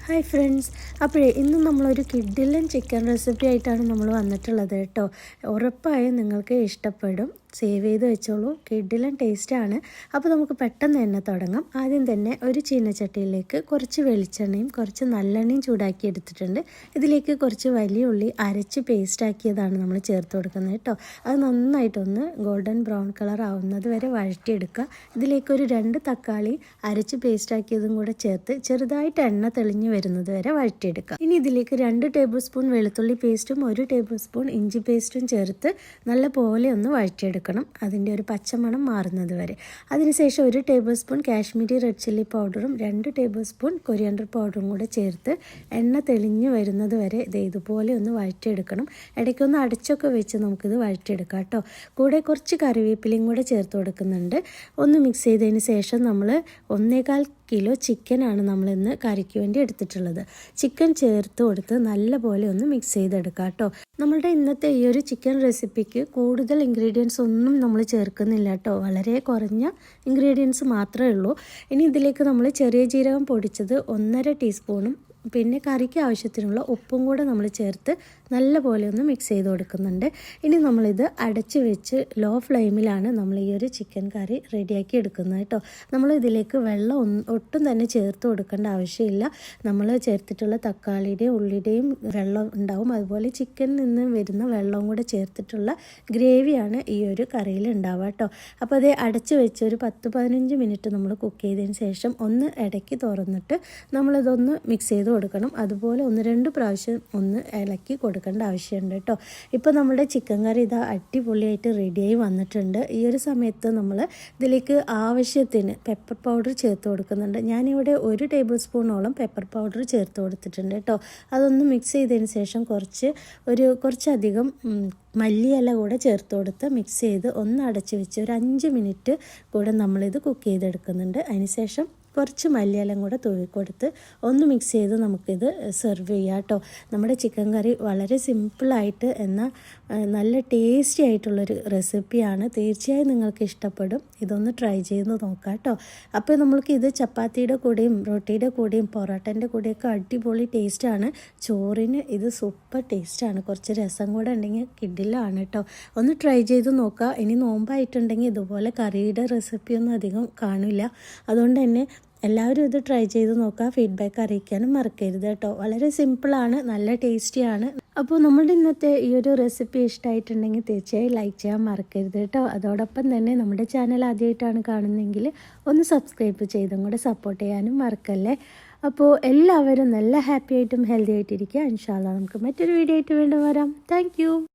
Hi friends, അപ്പോഴേ ഇന്ന് നമ്മളൊരു കിഡിലൻ ചിക്കൻ റെസിപ്പി ആയിട്ടാണ് നമ്മൾ വന്നിട്ടുള്ളത് കേട്ടോ. ഉറപ്പായും നിങ്ങൾക്ക് ഇഷ്ടപ്പെടും. സേവ് ചെയ്ത് വെച്ചോളൂ, കിഡിലൻ ടേസ്റ്റാണ്. അപ്പോൾ നമുക്ക് പെട്ടെന്ന് തന്നെ തുടങ്ങാം. ആദ്യം തന്നെ ഒരു ചീനച്ചട്ടിയിലേക്ക് കുറച്ച് വെളിച്ചെണ്ണയും കുറച്ച് നല്ലെണ്ണയും ചൂടാക്കി എടുത്തിട്ടുണ്ട്. ഇതിലേക്ക് കുറച്ച് വലിയ ഉള്ളി അരച്ച് പേസ്റ്റാക്കിയതാണ് നമ്മൾ ചേർത്ത് കൊടുക്കുന്നത് കേട്ടോ. അത് നന്നായിട്ടൊന്ന് ഗോൾഡൻ ബ്രൗൺ കളർ ആവുന്നത് വരെ വഴറ്റിയെടുക്കുക. ഇതിലേക്കൊരു 2 തക്കാളി അരച്ച് പേസ്റ്റാക്കിയതും കൂടെ ചേർത്ത് ചെറുതായിട്ട് എണ്ണ തെളിഞ്ഞ് വരുന്നത് വരെ വഴറ്റിയെടുക്കുക. ഇനി ഇതിലേക്ക് 2 ടേബിൾ സ്പൂൺ വെളുത്തുള്ളി പേസ്റ്റും 1 ടേബിൾ സ്പൂൺ ഇഞ്ചി പേസ്റ്റും ചേർത്ത് നല്ല പോലെ ഒന്ന് വഴറ്റിയെടുക്കണം, അതിൻ്റെ ഒരു പച്ചമണം മാറുന്നത് വരെ. അതിനുശേഷം 1 table spoon Kashmiri red chilli പൗഡറും 2 ടേബിൾ സ്പൂൺ കൊറിയാണ്ടർ പൗഡറും കൂടെ ചേർത്ത് എണ്ണ തെളിഞ്ഞ് വരുന്നത് വരെ ഇതുപോലെ ഒന്ന് വഴറ്റിയെടുക്കണം. ഇടയ്ക്കൊന്ന് അടച്ചൊക്കെ വെച്ച് നമുക്കിത് വഴറ്റിയെടുക്കാം കേട്ടോ. കൂടെ കുറച്ച് കറിവേപ്പിലയും കൂടെ ചേർത്ത് കൊടുക്കുന്നുണ്ട്. ഒന്ന് മിക്സ് ചെയ്തതിന് ശേഷം നമ്മൾ 1.25 കിലോ ചിക്കനാണ് നമ്മളിന്ന് കറിക്ക് വേണ്ടി എടുത്തിട്ടുള്ളത്. ചിക്കൻ ചേർത്ത് കൊടുത്ത് നല്ലപോലെ ഒന്ന് മിക്സ് ചെയ്തെടുക്കാം കേട്ടോ. നമ്മളുടെ ഇന്നത്തെ ഈ ഒരു ചിക്കൻ റെസിപ്പിക്ക് കൂടുതൽ ഇൻഗ്രീഡിയൻസ് ഒന്നും നമ്മൾ ചേർക്കുന്നില്ല കേട്ടോ. വളരെ കുറഞ്ഞ ഇൻഗ്രീഡിയൻസ് മാത്രമേ ഉള്ളൂ. ഇനി ഇതിലേക്ക് നമ്മൾ ചെറിയ ജീരകം പൊടിച്ചത് 1.5 ടീസ്പൂണും പിന്നെ കറിക്ക് ആവശ്യത്തിനുള്ള ഉപ്പും കൂടെ നമ്മൾ ചേർത്ത് നല്ലപോലെ ഒന്ന് മിക്സ് ചെയ്ത് കൊടുക്കുന്നുണ്ട്. ഇനി നമ്മളിത് അടച്ച് വെച്ച് ലോ ഫ്ലെയിമിലാണ് നമ്മൾ ഈ ഒരു ചിക്കൻ കറി റെഡിയാക്കി എടുക്കുന്നത് കേട്ടോ. നമ്മൾ ഇതിലേക്ക് വെള്ളം ഒട്ടും തന്നെ ചേർത്ത് കൊടുക്കേണ്ട ആവശ്യമില്ല. നമ്മൾ ചേർത്തിട്ടുള്ള തക്കാളിയുടെയും ഉള്ളിയുടെയും വെള്ളം ഉണ്ടാവും, അതുപോലെ ചിക്കനിൽ നിന്ന് വരുന്ന വെള്ളവും കൂടെ ചേർത്തിട്ടുള്ള ഗ്രേവിയാണ് ഈ ഒരു കറിയിൽ ഉണ്ടാവുക കേട്ടോ. അപ്പോൾ അത് അടച്ച് വെച്ച് ഒരു 10-15 മിനിറ്റ് നമ്മൾ കുക്ക് ചെയ്തതിന് ശേഷം ഒന്ന് ഇടയ്ക്ക് തുറന്നിട്ട് നമ്മളിതൊന്ന് മിക്സ് ചെയ്ത് കൊടുക്കണം. അതുപോലെ 1-2 പ്രാവശ്യം ഒന്ന് ഇളക്കി കൊടുക്കേണ്ട ആവശ്യമുണ്ട് കേട്ടോ. ഇപ്പോൾ നമ്മുടെ ചിക്കൻ കറി ഇതാ അടിപൊളിയായിട്ട് റെഡിയായി വന്നിട്ടുണ്ട്. ഈ ഒരു സമയത്ത് നമ്മൾ ഇതിലേക്ക് ആവശ്യത്തിന് പെപ്പർ പൗഡർ ചേർത്ത് കൊടുക്കുന്നുണ്ട്. ഞാനിവിടെ 1 ടേബിൾ സ്പൂണോളം പെപ്പർ പൗഡർ ചേർത്ത് കൊടുത്തിട്ടുണ്ട് കേട്ടോ. അതൊന്ന് മിക്സ് ചെയ്തതിന് ശേഷം കുറച്ചധികം മല്ലിയില കൂടെ ചേർത്ത് കൊടുത്ത് മിക്സ് ചെയ്ത് ഒന്ന് അടച്ച് വെച്ച് ഒരു 5 മിനിറ്റ് കൂടെ നമ്മളിത് കുക്ക് ചെയ്തെടുക്കുന്നുണ്ട്. അതിനുശേഷം കുറച്ച് മല്ലിയില കൂടെ തൂവിക്കൊടുത്ത് ഒന്ന് മിക്സ് ചെയ്ത് നമുക്കിത് സെർവ് ചെയ്യാം കേട്ടോ. നമ്മുടെ ചിക്കൻ കറി വളരെ സിമ്പിളായിട്ട് എന്നാൽ നല്ല ടേസ്റ്റി ആയിട്ടുള്ളൊരു റെസിപ്പിയാണ്. തീർച്ചയായും നിങ്ങൾക്ക് ഇഷ്ടപ്പെടും. ഇതൊന്ന് ട്രൈ ചെയ്ത് നോക്കാം കേട്ടോ. അപ്പോൾ നമ്മൾക്ക് ഇത് ചപ്പാത്തിയുടെ കൂടെയും റൊട്ടിയുടെ കൂടെയും പൊറോട്ടൻ്റെ കൂടെയൊക്കെ അടിപൊളി ടേസ്റ്റാണ്. ചോറിന് ഇത് സൂപ്പർ ടേസ്റ്റാണ്. കുറച്ച് രസം കൂടെ ഉണ്ടെങ്കിൽ കിഡിലാണ് കേട്ടോ. ഒന്ന് ട്രൈ ചെയ്ത് നോക്കുക. ഇനി നോമ്പായിട്ടുണ്ടെങ്കിൽ ഇതുപോലെ കറിയുടെ റെസിപ്പിയൊന്നും അധികം കാണില്ല. അതുകൊണ്ട് തന്നെ എല്ലാവരും ഇത് ട്രൈ ചെയ്ത് നോക്കുക. ഫീഡ്ബാക്ക് അറിയിക്കാനും മറക്കരുത് കേട്ടോ. വളരെ സിമ്പിളാണ്, നല്ല ടേസ്റ്റിയാണ്. അപ്പോൾ നമ്മുടെ ഇന്നത്തെ ഈ ഒരു റെസിപ്പി ഇഷ്ടമായിട്ടുണ്ടെങ്കിൽ തീർച്ചയായും ലൈക്ക് ചെയ്യാൻ മറക്കരുത് കേട്ടോ. അതോടൊപ്പം തന്നെ നമ്മുടെ ചാനൽ ആദ്യമായിട്ടാണ് കാണുന്നതെങ്കിൽ ഒന്ന് സബ്സ്ക്രൈബ് ചെയ്തും കൂടെ സപ്പോർട്ട് ചെയ്യാനും മറക്കല്ലേ. അപ്പോൾ എല്ലാവരും നല്ല ഹാപ്പി ആയിട്ടും ഹെൽത്തി ആയിട്ടിരിക്കുക. ഇൻഷാ അല്ലാഹ് നമുക്ക് മറ്റൊരു വീഡിയോ ആയിട്ട് വീണ്ടും വരാം. താങ്ക്